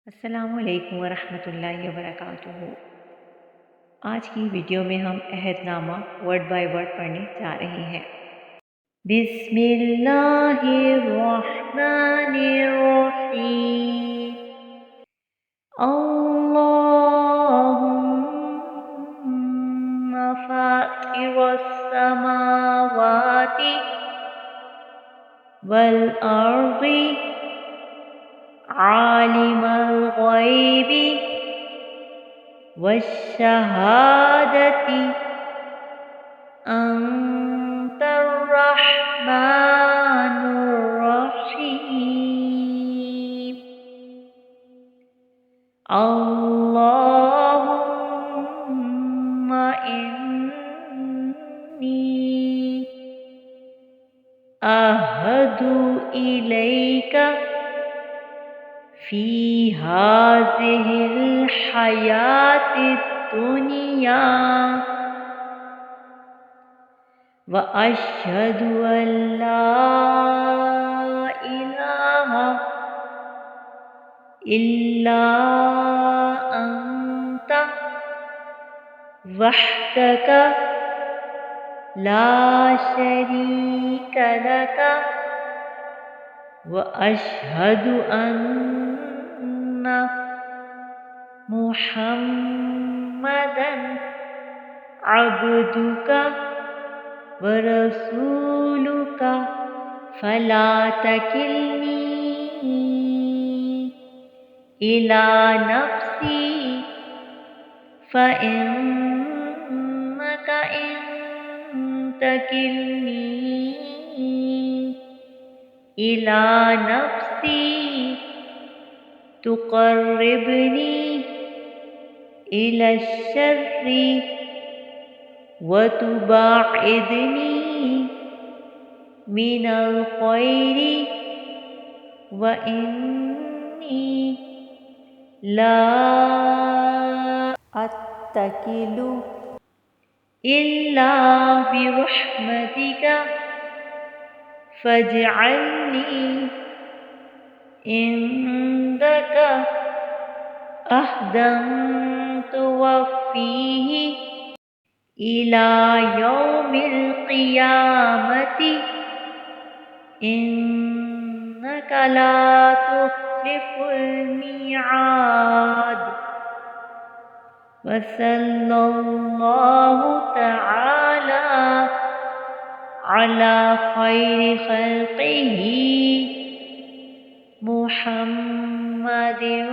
अस्सलामुअलैकुम वरहमतुल्लाहि वबरकातुहू। आज की वीडियो में हम अहदनामा वर्ड बाय वर्ड पढ़ने जा रहे हैं। बिस्मिल्लाहिर्रहमानिर्रहीम। अल्लाहुम्मा फातिरस समावाति वल अर्दी आलिमल गैबी वश्शहादति अंतर रहमानुर रहीम। अल्लाहुम्मा इन्नी अहदु इलैका फी हाज़िहिल हयातिद दुनिया व अशहदु अल्ला इलाहा इल्ला अंता वहदका ला शरीका लका व अशहदु अन्ना मुहम्मदन अब्दुका व रसूलुका फला तकिलनी इला नफ्सी फ़इन्नका इन तकिलनी इला नफ्सी तुक़र्रिबनी इला शर्रि व तुबाइदनी मिनल खैरि व इन्नी ला अत्तकिलु इल्ला बिरहमतिका फजअलनी इंदका अहदन तुवफ़्फ़ीहि इला यौमिल क़ियामति इन्नका ला तुख़्लिफ़ुल मिआद। वसल्लल्लाहु तआला अला खैरि खल्क़िही मुहम्मदिन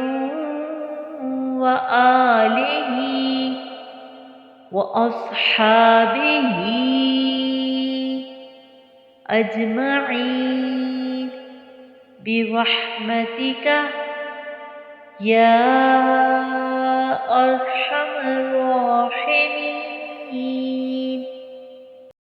व आलिही व अस्हाबिही अजमईन बिरहमतिका या